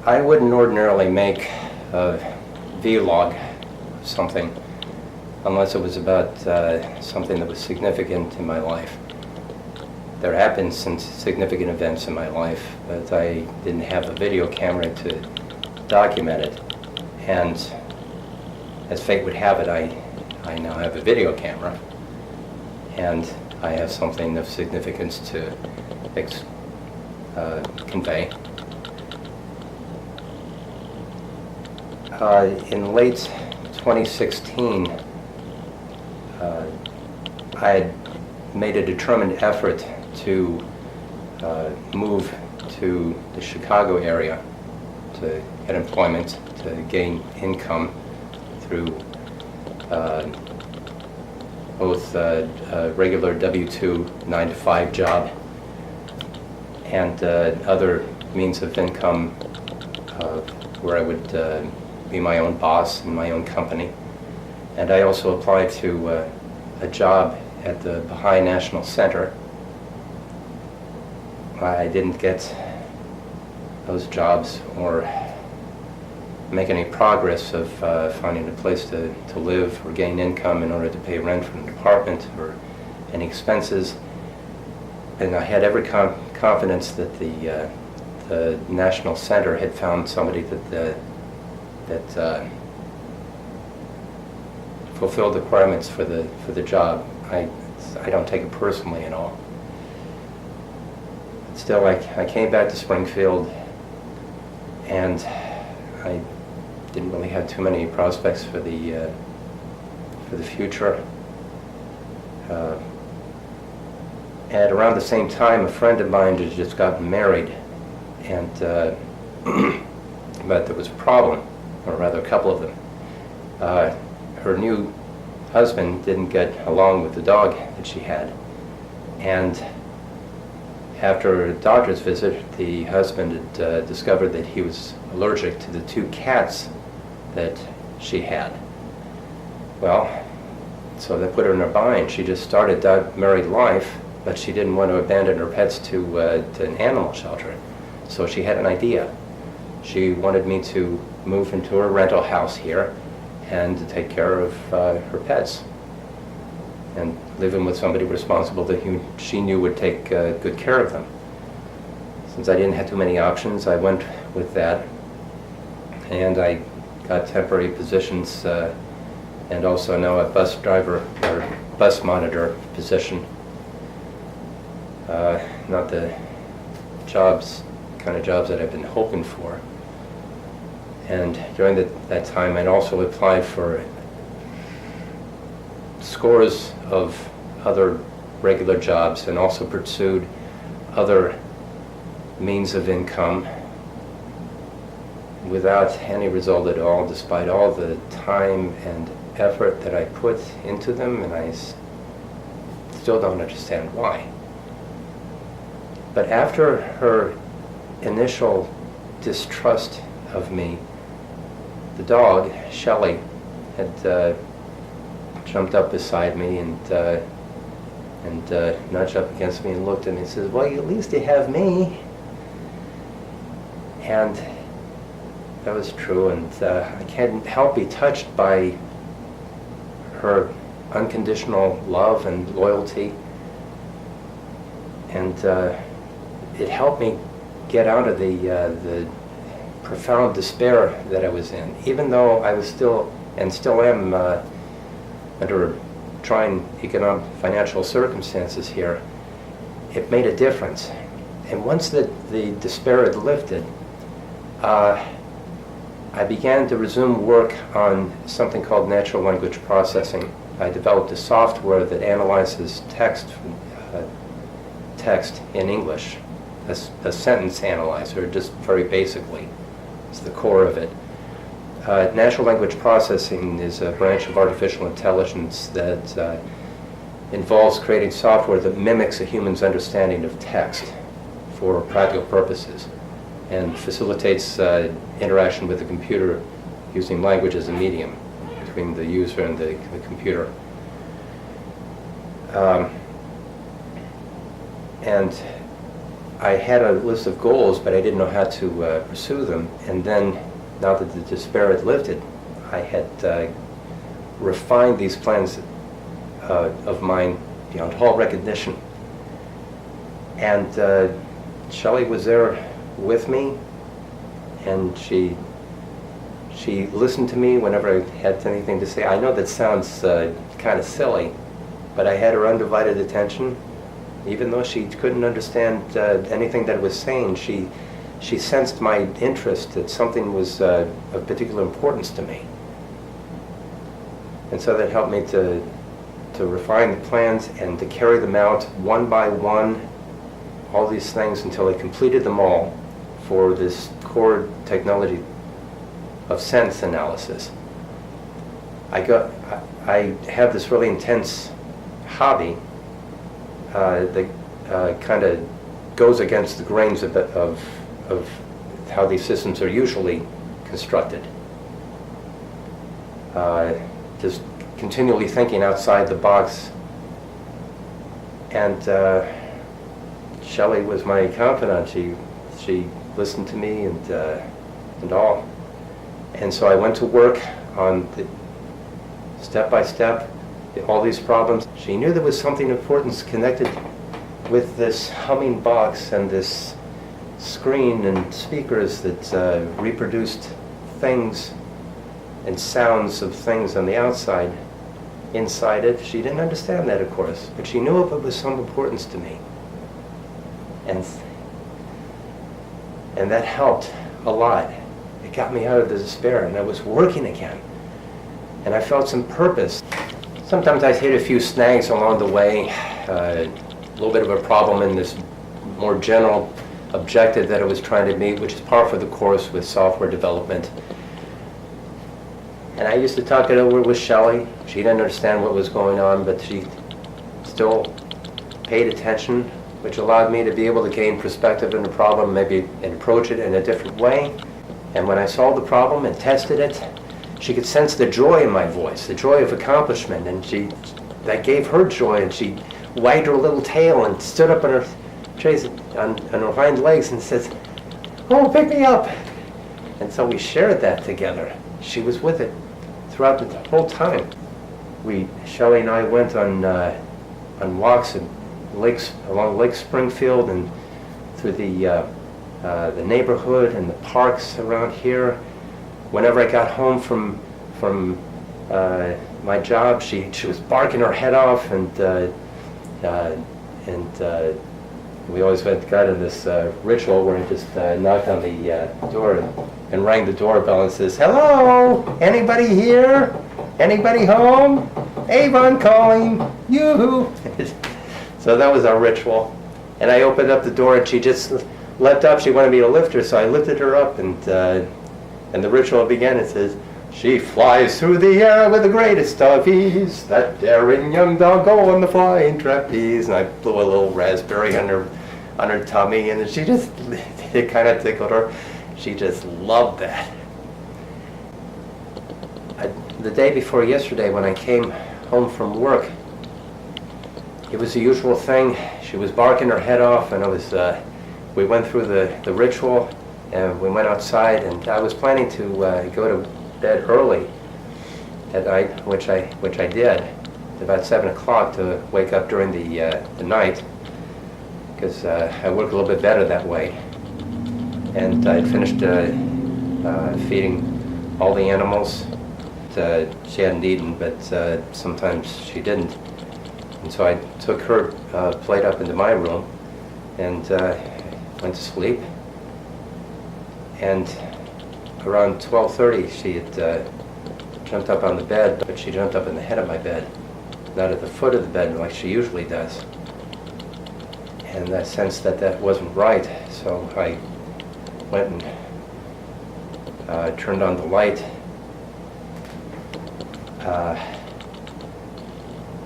I wouldn't ordinarily make a vlog of something unless it was about something that was significant in my life. There have been some significant events in my life, but I didn't have a video camera to document it. And as fate would have it, I now have a video camera, and I have something of significance to convey. In late 2016, I had made a determined effort to move to the Chicago area to get employment, to gain income through both a regular W-2 9-to-5 job and other means of income where I would be my own boss in my own company. And I also applied to a job at the Baha'i National Center. I didn't get those jobs or make any progress of finding a place to live or gain income in order to pay rent for an apartment or any expenses. And I had every confidence that the National Center had found somebody that fulfilled the requirements for the job. I don't take it personally at all. Still, I came back to Springfield, and I didn't really have too many prospects for the future. And around the same time, a friend of mine had just gotten married, and but there was a problem, or rather a couple of them. Her new husband didn't get along with the dog that she had, and after a doctor's visit, the husband had discovered that he was allergic to the 2 cats that she had. Well, so that put her in a bind. She just started married life, but she didn't want to abandon her pets to an animal shelter. So she had an idea. She wanted me to move into her rental house here and to take care of her pets and living with somebody responsible that she knew would take good care of them. Since I didn't have too many options, I went with that, and I got temporary positions and also now a bus driver or bus monitor position. Not the kind of jobs that I've been hoping for. And during that time, I'd also applied for scores of other regular jobs and also pursued other means of income without any result at all, despite all the time and effort that I put into them, and I still don't understand why. But after her initial distrust of me, the dog, Shelly, had jumped up beside me and nudged up against me and looked at me and says, "Well, at least you have me." And that was true, and I can't help be touched by her unconditional love and loyalty, and it helped me get out of the profound despair that I was in, even though I was still am under trying economic financial circumstances here. It made a difference, and once the despair had lifted, I began to resume work on something called natural language processing. I developed a software that analyzes text in English, a sentence analyzer, just very basically. It's the core of it. Natural language processing is a branch of artificial intelligence that involves creating software that mimics a human's understanding of text for practical purposes and facilitates interaction with the computer using language as a medium between the user and the computer. And I had a list of goals, but I didn't know how to pursue them. And then, now that the despair had lifted, I had refined these plans of mine beyond all recognition. And Shelly was there with me, and she listened to me whenever I had anything to say. I know that sounds kind of silly, but I had her undivided attention. Even though she couldn't understand anything that I was saying, she sensed my interest, that something was of particular importance to me. And so that helped me to refine the plans and to carry them out one by one, all these things, until I completed them all for this core technology of sense analysis. I have this really intense hobby that kind of goes against the grains of how these systems are usually constructed. Just continually thinking outside the box. And Shelly was my confidant. She listened to me and all. And so I went to work on the step by step, all these problems. She knew there was something important connected with this humming box and this screen and speakers that reproduced things and sounds of things on the outside, inside it. She didn't understand that, of course, but she knew it was some importance to me. And that helped a lot. It got me out of the despair, and I was working again. And I felt some purpose. Sometimes I hit a few snags along the way, a little bit of a problem in this more general objective that I was trying to meet, which is par for the course with software development. And I used to talk it over with Shelly. She didn't understand what was going on, but she still paid attention, which allowed me to be able to gain perspective in the problem, maybe and approach it in a different way. And when I solved the problem and tested it, she could sense the joy in my voice, the joy of accomplishment, and that gave her joy, and she wagged her little tail and stood up on her on her hind legs and says, "Oh, pick me up!" And so we shared that together. She was with it throughout the whole time. Shelly and I went on walks in along Lake Springfield and through the neighborhood and the parks around here. Whenever I got home from my job, she was barking her head off, and we always got in this ritual where I just knocked on the door and rang the doorbell and says, "Hello, anybody here? Anybody home? Avon calling, yoo-hoo." So that was our ritual. And I opened up the door, and she just leapt up. She wanted me to lift her, so I lifted her up, and the ritual began. It says, "She flies through the air with the greatest of ease, that daring young doggo on the flying trapeze." And I blew a little raspberry on her tummy, and she just, it kind of tickled her. She just loved that. The day before yesterday, when I came home from work, it was the usual thing. She was barking her head off, and we went through the ritual, and we went outside, and I was planning to go to bed early at night, which I did, about 7 o'clock, to wake up during the night, because I work a little bit better that way. And I finished feeding all the animals. She hadn't eaten, but sometimes she didn't. And so I took her plate up into my room and went to sleep. And around 12:30, she had jumped up on the bed, but she jumped up in the head of my bed, not at the foot of the bed like she usually does. And I sensed that wasn't right, so I went and turned on the light,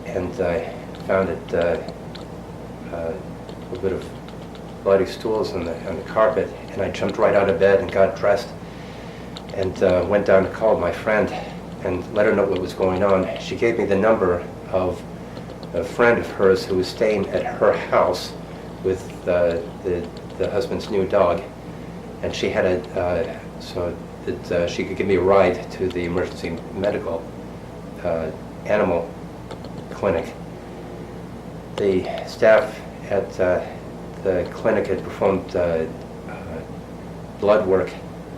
and I found a bit of bloody stools on the carpet, and I jumped right out of bed and got dressed and went down to call my friend and let her know what was going on. She gave me the number of a friend of hers who was staying at her house with the the husband's new dog, and she had so that she could give me a ride to the emergency medical animal clinic. The staff at the clinic had performed blood work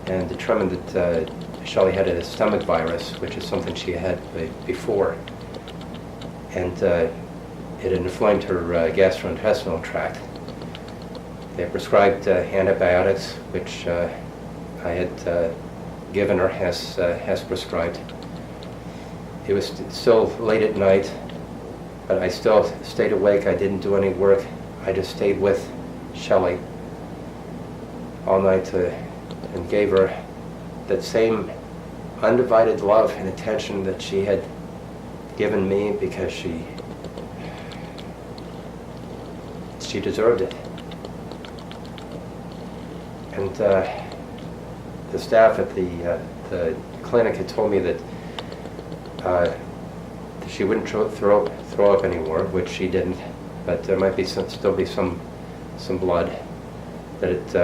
and determined that Shelly had a stomach virus, which is something she had before, and it had inflamed her gastrointestinal tract. They prescribed antibiotics, which I had given her as prescribed. It was still late at night, but I still stayed awake. I didn't do any work. I just stayed with Shelly all night and gave her that same undivided love and attention that she had given me, because she deserved it. And the staff at the clinic had told me that she wouldn't throw up anymore, which she didn't, but there might be still be some blood. That it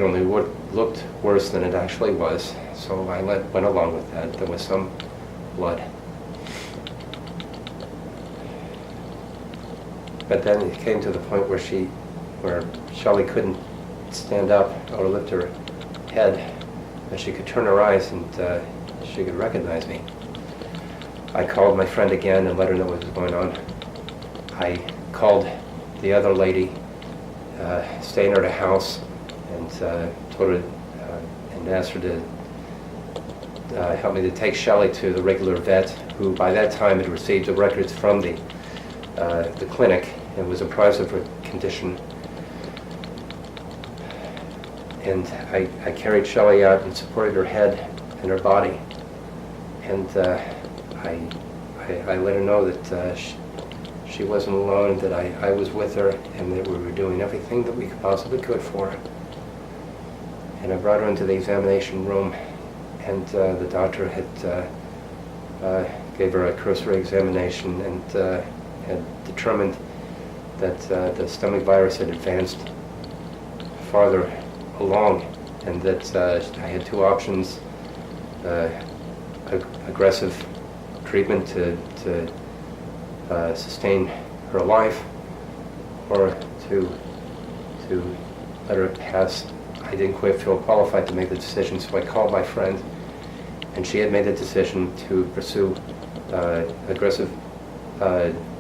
only looked worse than it actually was, so I went along with that. There was some blood. But then it came to the point where Shelly couldn't stand up or lift her head, and she could turn her eyes and she could recognize me. I called my friend again and let her know what was going on. I called the other lady staying at her house and told her and asked her to help me to take Shelly to the regular vet, who by that time had received the records from the clinic and was apprised of her condition. And I carried Shelly out and supported her head and her body, and I let her know that she wasn't alone, that I was with her, and that we were doing everything that we possibly could for her. And I brought her into the examination room, and the doctor had gave her a cursory examination and had determined that the stomach virus had advanced farther along, and that I had two options: aggressive treatment to sustain her life, or to let her pass. I didn't quite feel qualified to make the decision, so I called my friend, and she had made the decision to pursue aggressive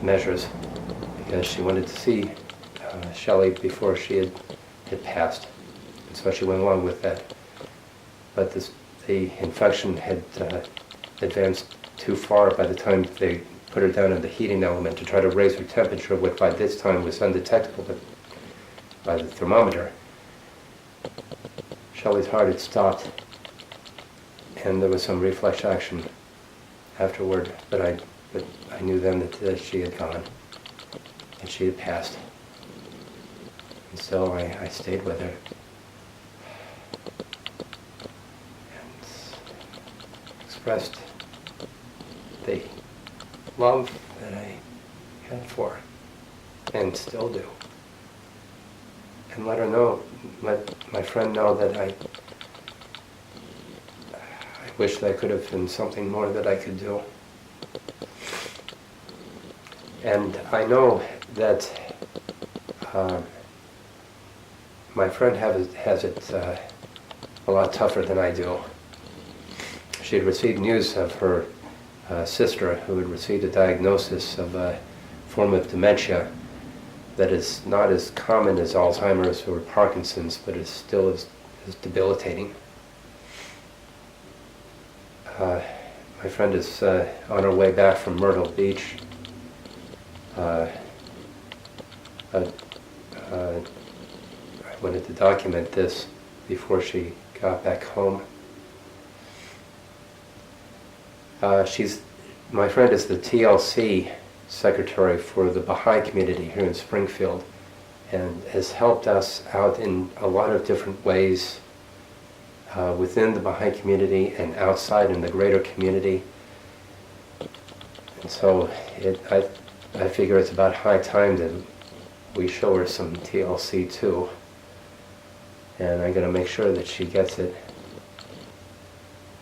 measures, because she wanted to see Shelly before she had passed, and so she went along with that. But the infection had advanced too far by the time they put her down in the heating element to try to raise her temperature, which by this time was undetectable by the thermometer. Shelly's heart had stopped, and there was some reflex action afterward, but I knew then that she had gone, and she had passed. And so I stayed with her, and expressed the love that I had for her, and still do. And let my friend know that I wish that I could have been something more that I could do. And I know that my friend has it a lot tougher than I do. She had received news of her sister, who had received a diagnosis of a form of dementia that is not as common as Alzheimer's or Parkinson's, but is still as debilitating. My friend is on her way back from Myrtle Beach. I wanted to document this before she got back home. My friend is the TLC secretary for the Baha'i community here in Springfield, and has helped us out in a lot of different ways within the Baha'i community and outside in the greater community. And so I figure it's about high time that we show her some TLC too. and I'm going to make sure that she gets it.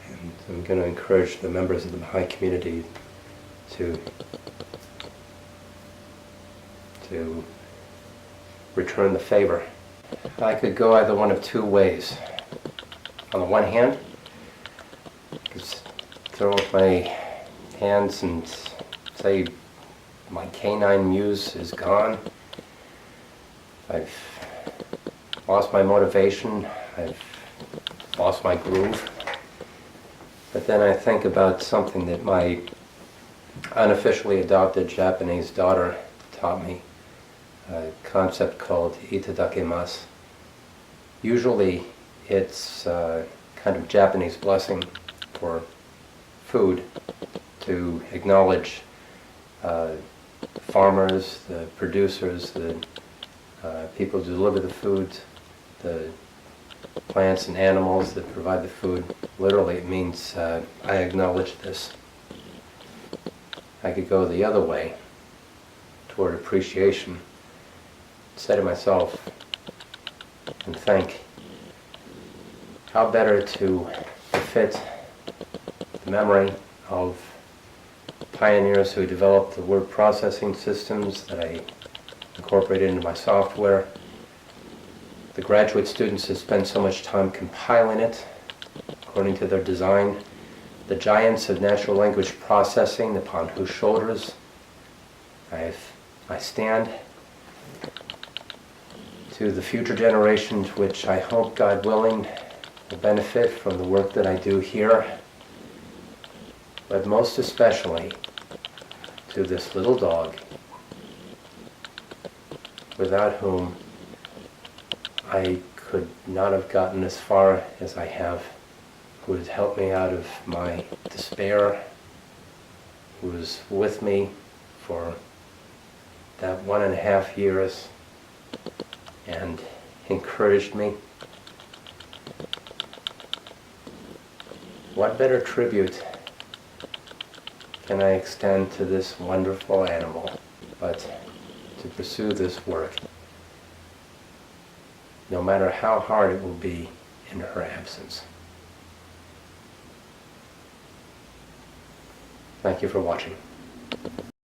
And I'm going to encourage the members of the Baha'i community to return the favor. I could go either one of two ways. On the one hand, just throw up my hands and say my canine muse is gone. I've lost my motivation. I've lost my groove. But then I think about something that my unofficially adopted Japanese daughter taught me, a concept called itadakimasu. Usually it's a kind of Japanese blessing for food to acknowledge farmers, the producers, the people who deliver the food, the plants and animals that provide the food. Literally it means I acknowledge this. I could go the other way toward appreciation, say to myself and think, how better to befit the memory of pioneers who developed the word processing systems that I incorporated into my software, the graduate students who spend so much time compiling it according to their design, the giants of natural language processing upon whose shoulders I stand, to the future generations which I hope, God willing, will benefit from the work that I do here, but most especially to this little dog, without whom I could not have gotten as far as I have, who has helped me out of my despair, who was with me for that 1.5 years and encouraged me. What better tribute can I extend to this wonderful animal but to pursue this work, no matter how hard it will be in her absence. Thank you for watching.